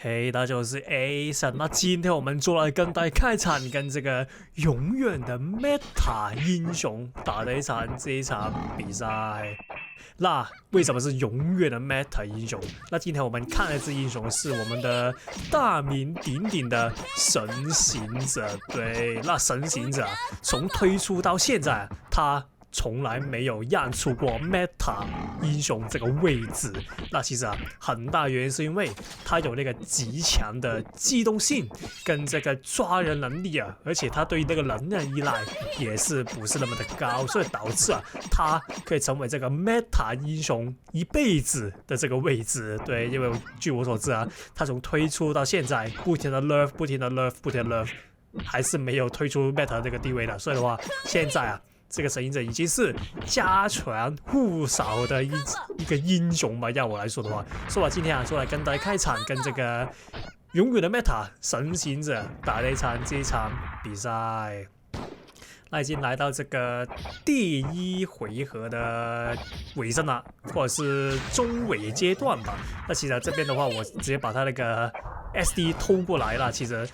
嘿，大家好，我是 Ason。那今天我們就來跟大家開場，跟這個永遠的 Meta 英雄打的這一場比賽。那為什麼是永遠的 Meta 英雄？那今天我們看的這英雄是我們的大名鼎鼎的神行者。對，那神行者從推出到現在，他從來沒有讓出過 Meta 英雄這個位置。那其實很大原因是因為他有那個極強的機動性跟這個抓人能力而且他對於那個能量依賴也是不是那麼的高，所以導致他可以成為這個 Meta 英雄一輩子的這個位置。對，因為據我所知他從推出到現在不停的 nerf， 還是沒有推出 Meta 這個地位的。所以的話，現在這個神行者已經是家傳戶曉的一個英雄吧，要我來說的話，所以我今天就來跟大家開場，跟這個永遠的 Meta 神行者打這一場比賽。那已經來到這個第一回合的尾聲了，或者是中尾階段吧。那其實這邊的話，我直接把他那個 SD 偷過來了。其實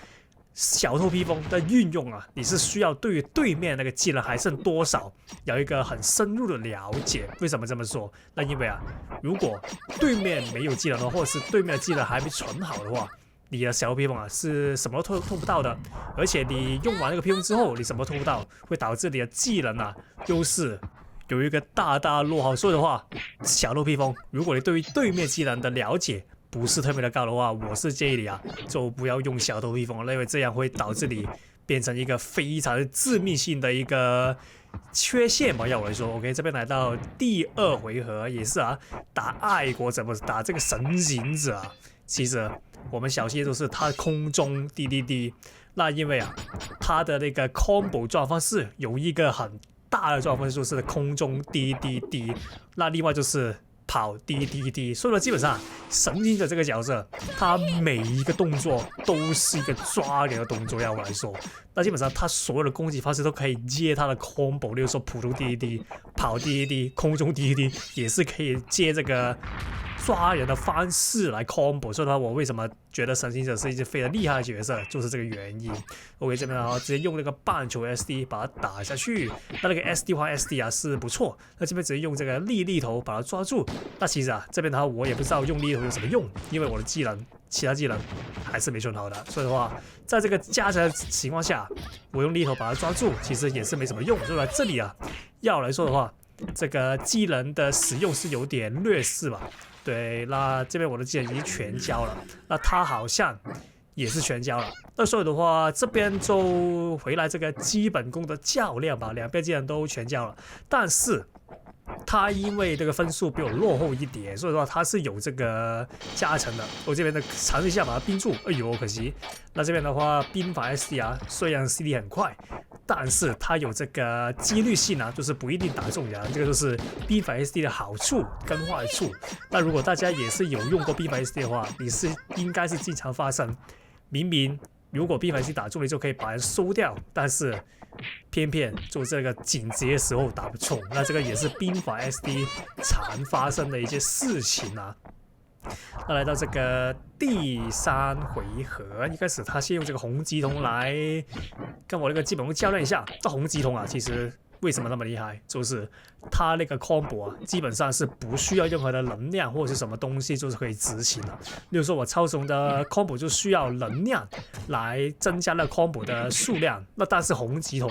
小偷披風的運用你是需要對於對面那個技能還剩多少有一個很深入的了解。為什麼這麼說？那因為如果對面沒有技能的話，或者是對面的技能還沒存好的話，你的小偷披風是什麼都偷不到的。而且你用完那個披風之後，你什麼都偷不到，會導致你的技能優勢有一個大大落後。所以的話，小偷披風，如果你對於對面技能的了解不是特別的高的話，我是建議你就不要用小偷披風了，因為這樣會導致你變成一個非常致命性的一個缺陷吧，要我來說。OK， 這邊來到第二回合，也是打愛國者，不是打這個神行者其實我們小心就是他空中滴滴滴，那因為他的那個 combo 狀方式有一個很大的狀方式就是空中滴滴滴，那另外就是跑滴滴滴，所以說基本上神行者這個角色，他每一個動作都是一個抓人的動作。要我來說，那基本上他所有的攻擊方式都可以接他的 combo， 例如說普通滴滴滴、跑滴滴滴、空中滴滴滴，也是可以接這個抓人的方式來 combo。所以的話，我為什麼覺得神行者是一隻非常厲害的角色，就是這個原因。OK， 這邊直接用那個棒球 SD 把它打下去，那個 SD 換 SD 是不錯。那這邊直接用這個力頭把它抓住。那其實這邊的話，我也不知道用力頭有什麼用，因為我的其他技能還是沒存好的。所以的話，在這個加成的情況下，我用力頭把它抓住，其實也是沒什麼用。所以這裡要來說的話，這個技能的使用是有點劣勢吧。對，那這邊我的技能已經全交了，那他好像也是全交了。那所以的話，這邊就回來這個基本功的較量吧，兩邊技能都全交了，但是他因為這個分數比我落後一點，所以說他是有這個加成的。我這邊的嘗試一下把它冰住，哎呦可惜。那這邊的話，冰法 SD 雖然 CD 很快，但是它有這個幾率性就是不一定打中人。這個就是冰法 SD 的好處跟壞處。那如果大家也是有用過冰法 SD 的話，你是應該是經常發生，明明如果冰法 SD 打中你就可以把人收掉，但是偏偏就這個緊急的時候打不中。那這個也是冰法 SD 常發生的一些事情那來到這個第三回合，一開始他先用這個紅棘瞳來跟我那個基本功較量一下。這紅棘瞳其實為什麼那麼厲害？就是他那個 combo 基本上是不需要任何的能量或者是什麼東西就是可以執行的。例如說我超雄的 combo 就需要能量來增加那個 combo 的數量，那但是紅棘瞳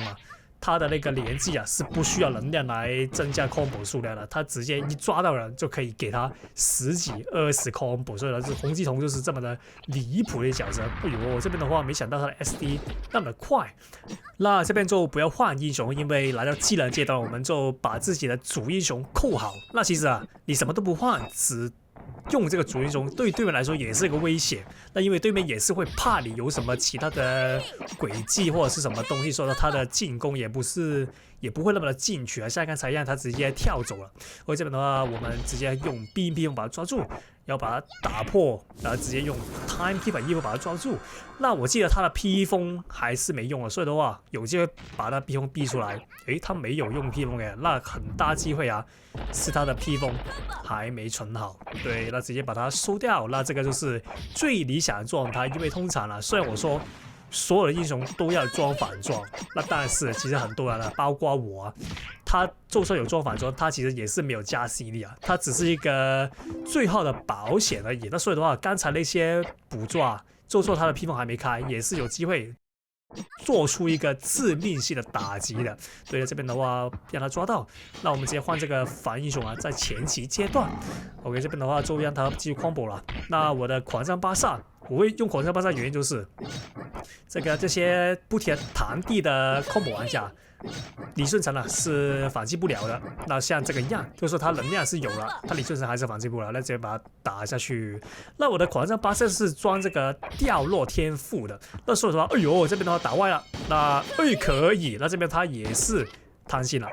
它的那個連技是不需要能量來增加 combo 數量的，它直接一抓到人就可以給他10幾20 combo， 所以這紅棘瞳就是這麼的離譜的角色。哎呦，這邊的話沒想到他的 SD 那麼快。那這邊就不要換英雄，因為來到技能階段，我們就把自己的主英雄扣好。那其實你什麼都不換，只用這個主英雄對對面來說也是一個威脅。那因為對面也是會怕你有什麼其他的詭計或者是什麼東西，說到他的進攻也不是也不會那麼的進取啊，像剛才一樣，他直接跳走了。所以這邊的話，我們直接用避孕披風把它抓住，要把它打破，然後直接用 Time Keeper 衣服把它抓住。那我記得他的披風還是沒用啊，所以的話有機會把他披風逼出來。誒，他沒有用披風誒，那很大機會啊，是他的披風還沒存好。對，那直接把它收掉。那這個就是最理想的狀態，因為通常啊，雖然我說所有的英雄都要裝反裝，那但是其實很多人啊，包括我啊，他就算有装反裝，他其實也是沒有加 CD 啊，他只是一個最後的保險而已。那所以的話，剛才那些捕捉啊，就算他的披風還沒開，也是有機會做出一個致命性的打擊的。對，這邊的話讓他抓到，那我們直接換這個反英雄啊，在前期階段 ，OK， 這邊的話就讓他繼續 combo 了。那我的狂戰巴薩，我會用狂戰巴薩原因就是這些不停彈地的 combo 玩家，李舜臣呢是反擊不了的。那像這個一樣，就是說他能量是有了，他李舜臣還是反擊不了，那直接把它打下去。那我的狂戰巴薩是裝這個掉落天賦的，那所以說，哎呦，這邊的話打歪了，那可以，那這邊他也是貪心了，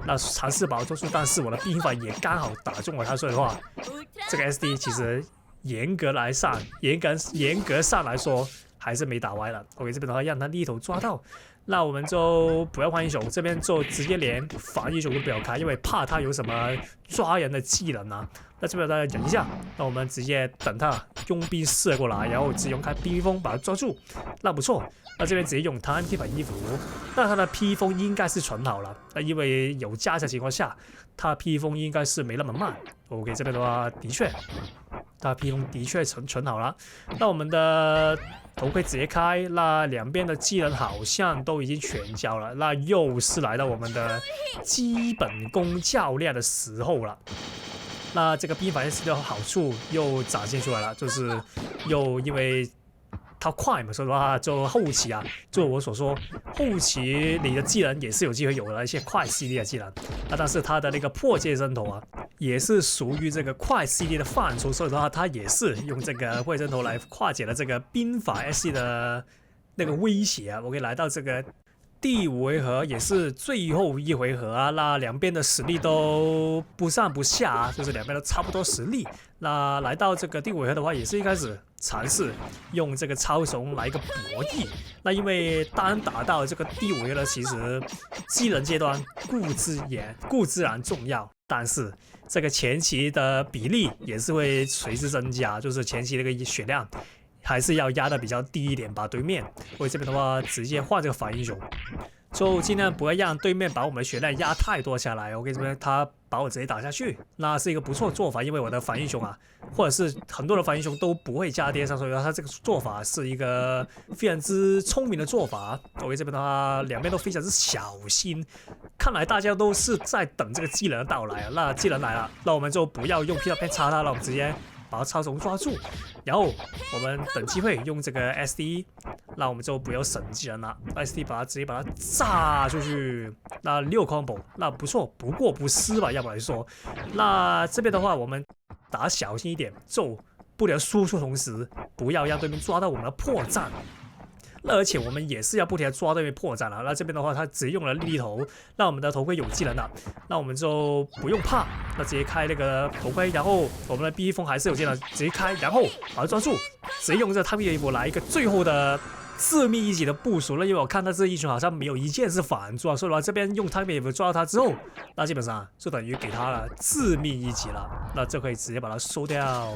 那嘗試把我抓住，但是我的避孕法也剛好打中了他，所以的話，這個 SD 其實嚴格上來說還是沒打歪了。OK， 這邊的話讓他立頭抓到，那我們就不要換英雄，這邊就直接連反英雄都不要開，因為怕他有什麼抓人的技能啊。那這邊大家忍一下，那我們直接等他佣兵射過來，然後直接用開披風把他抓住，那不錯。那這邊直接用Time Keeper衣服，那他的披風應該是存好了，那因為有加成情況下，他的披風應該是沒那麼慢。OK， 這邊的話的確，他的披風的確存好了。那我們的頭盔直接開，那兩邊的技能好像都已經全交了，那又是來到我們的基本功較量的時候了。那這個冰法 S 的好處又展現出來了，就是又因為它快嘛，所以的話就後期啊，就我所說，後期你的技能也是有機會有了一些快 CD 的技能，但是它的那個破戒針头啊，也是屬於這個快 CD 的範疇，所以的話它也是用這個破戒針頭來化解了這個冰法 SC 的那個威脅啊。我可以來到這個第5回合，也是最後一回合啊，那兩邊的實力都不上不下啊，就是两邊都差不多實力。那來到這個第5回合的話，也是一開始嘗試用這個超雄來一個博弈。那因為當打到這個第5回合呢，其實技能階段固之然重要，但是這個前期的比例也是會隨之增加，就是前期那個血量還是要壓的比較低一點吧，對面。我這邊的話直接換這個反英雄，就盡量不要讓對面把我們的血量壓太多下來。OK， 這邊他把我直接打下去，那是一個不錯的做法，因為我的反英雄啊，或者是很多的反英雄都不會加跌上，所以他這個做法是一個非常之聰明的做法。OK， 這邊的話兩邊都非常之小心，看來大家都是在等這個技能的到來啊。那技能來了，那我們就不要用 P 片插他了，我們直接把它超雄抓住，然後我們等機會用這個 SD， 那我們就不要省技能了 ，SD 直接把它炸出去，那6 combo， 那不錯，不過不失吧，要不來說，那這邊的話我們打小心一點，就不能輸出同時，不要讓對面抓到我們的破綻。那而且我們也是要不停的抓对面破绽了。那這邊的話，他直接用了力頭，那我們的頭盔有技能了，那我們就不用怕，那直接開那個頭盔，然後我們的避風還是有技能，直接開，然後把它抓住，直接用這Time Keeper來一個最後的致命一擊的部署了。因為我看他這英雄好像沒有一件是反抓，所以的話這邊用Time Keeper抓到他之後，那基本上就等於給他了致命一擊了，那就可以直接把它收掉。